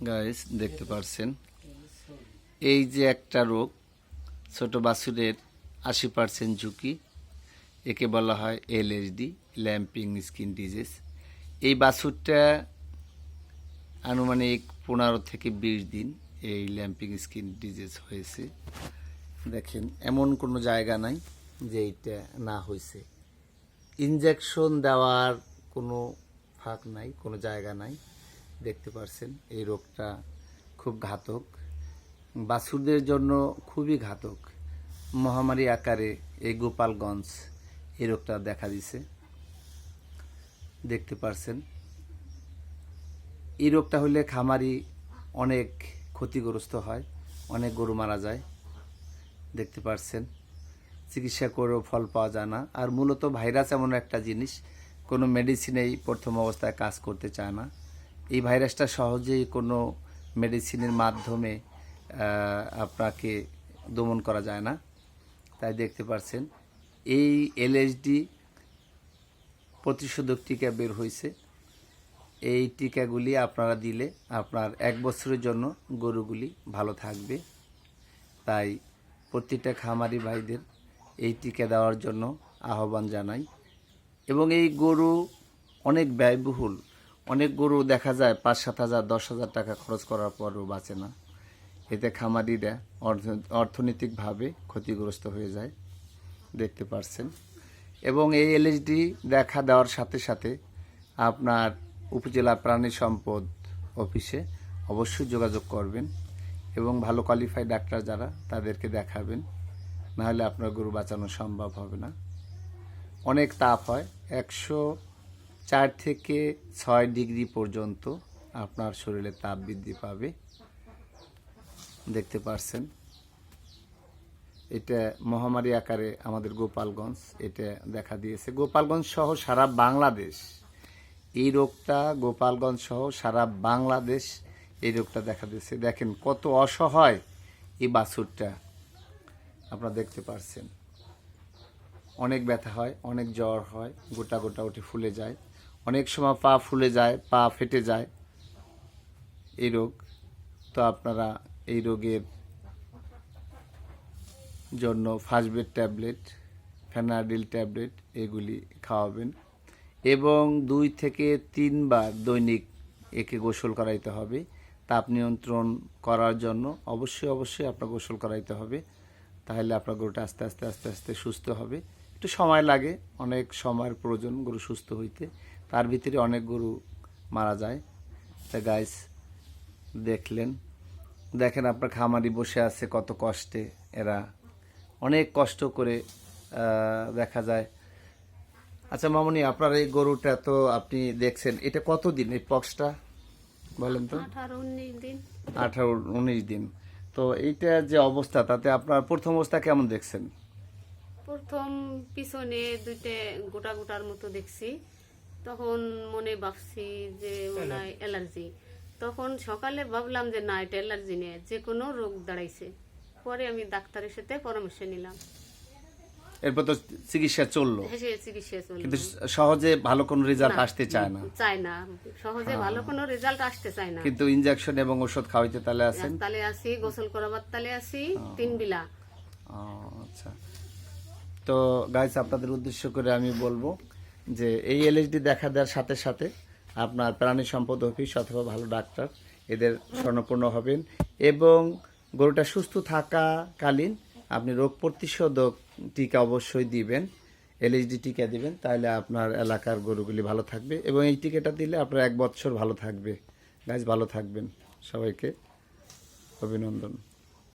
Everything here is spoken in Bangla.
গাইস দেখতে পাচ্ছেন এই যে একটা রোগ ছোট বাছুরের 80% ঝুঁকি, একে বলা হয় এলএসডি, ল্যাম্পিং স্কিন ডিজিজ। এই বাছুরটা আনুমানিক 15 থেকে 20 দিন এই ল্যাম্পিং স্কিন ডিজিজ হয়েছে। দেখেন এমন কোনো জায়গা নাই যে এইটা না হয়েছে। ইনজেকশন দেওয়ার কোনো ফাঁক নাই, কোনো জায়গা নাই। দেখতে পাচ্ছেন এই রোগটা খুব ঘাতক, বাছুরদের জন্য খুবই ঘাতক। মহামারী আকারে এই গোপালগঞ্জ এই রোগটা দেখা দিছে। দেখতে পাচ্ছেন এই রোগটা হলে খামারি অনেক ক্ষতিগ্রস্ত হয়, অনেক গরু মারা যায়। দেখতে পাচ্ছেন চিকিৎসা করেও ফল পাওয়া যায় না। আর মূলত ভাইরাস এমন একটা জিনিস, কোনো মেডিসিনেই প্রথম অবস্থায় কাজ করতে চায় না। এই ভাইরাসটা সহজেই কোনো মেডিসিনের মাধ্যমে আপনাকে দমন করা যায় না। তাই দেখতে পাচ্ছেন এই এলএসডি প্রতিষেধক টিকা বের হয়েছে। এই টিকাগুলি আপনারা দিলে আপনার 1 বছরের জন্য গরুগুলি ভালো থাকবে। তাই প্রত্যেকটা খামারি ভাইদের এই টিকা দেওয়ার জন্য আহ্বান জানাই। এবং এই গরু অনেক ব্যয়বহুল, অনেক গরু দেখা যায় 5-7 হাজার 10 হাজার টাকা খরচ করার পরও বাঁচে না। এতে খামারিরা অর্থনৈতিকভাবে ক্ষতিগ্রস্ত হয়ে যায়। দেখতে পাচ্ছেন। এবং এই এলএসডি দেখা দেওয়ার সাথে সাথে আপনার উপজেলা প্রাণী সম্পদ অফিসে অবশ্যই যোগাযোগ করবেন এবং ভালো কোয়ালিফাইড ডাক্তার যারা তাদেরকে দেখাবেন, নাহলে আপনার গরু বাঁচানো সম্ভব হবে না। অনেক তাপ হয়, 104 থেকে 6 ডিগ্রি পর্যন্ত আপনার শরীরে তাপ বৃদ্ধি পাবে। দেখতে পাচ্ছেন এটা মহামারী আকারে আমাদের গোপালগঞ্জ এটা দেখা দিয়েছে। গোপালগঞ্জ সহ সারা বাংলাদেশ এই রোগটা, গোপালগঞ্জ সহ সারা বাংলাদেশ এই রোগটা দেখা দিয়েছে। দেখেন কত অসহায় এই বাছুরটা, আপনারা দেখতে পাচ্ছেন। অনেক ব্যথা হয়, অনেক জ্বর হয়, গোটা গোটা উঠে ফুলে যায়, অনেক সময় পা ফুলে যায়, পা ফেটে যায় এই রোগ। তো আপনারা এই রোগের জন্য ফার্স্ট ট্যাবলেট, ফেনাডিল ট্যাবলেট এগুলি খাওয়াবেন এবং 2 থেকে 3 বার দৈনিক একে গোসল করাইতে হবে। তাপ নিয়ন্ত্রণ করার জন্য অবশ্যই আপনার গোসল করাইতে হবে। তাহলে আপনার গরুটা আস্তে আস্তে সুস্থ হবে। একটু সময় লাগে, অনেক সময়ের প্রয়োজন গরু সুস্থ হইতে। তার ভিতরে অনেক গরু মারা যায়। তা গাইস দেখেন আপনার খামারি বসে আছে কত কষ্টে, এরা অনেক কষ্ট করে দেখা যায়। আচ্ছা মামনি, আপনার এই গরুটা তো আপনি দেখছেন, এটা কতদিন এই পক্সটা বলেন তো? 18-19 দিন। তো এইটা যে অবস্থা, তাতে আপনার প্রথম অবস্থা কেমন দেখছেন? প্রথম পিছনে 2টে গোটা গোটার মতো দেখছি, তখন মনে ভাবছি যে মনে হয় অ্যালার্জি। তখন সকালে ভাবলাম যে না, এটা অ্যালার্জি নিয়ে যে কোনো রোগ দাঁড়াইছে। পরে আমি ডাক্তারের সাথে পরামর্শ নিলাম। এরপর তো চিকিৎসা চললো, চিকিৎসা চললো, কিন্তু সহজে ভালো কোনো রেজাল্ট আসতে চায় না। সহজে ভালো কোনো রেজাল্ট আসতে চায় না। কিন্তু ইনজেকশন এবং ওষুধ খাওয়াইতে তাহলে আছেন? তালে আসি, গোসল করাবার তালে আসি 3 বেলা। আচ্ছা। তো গাইস, আপনাদের উদ্দেশ্য করে আমি বলবো যে এই এলএসডি দেখা দেওয়ার সাথে সাথে আপনার প্রাণী সম্পদ অফিস অথবা ভালো ডাক্তার এদের শরণাপন্ন হবেন এবং গরুটা সুস্থ থাকাকালীন আপনি রোগ প্রতিষেধক টিকা অবশ্যই দিবেন, এলএসডি টিকা দিবেন। তাহলে আপনার এলাকার গরুগুলি ভালো থাকবে এবং এই টিকাটা দিলে আপনার 1 বছর ভালো থাকবে। গাইস ভালো থাকবেন, সবাইকে অভিনন্দন।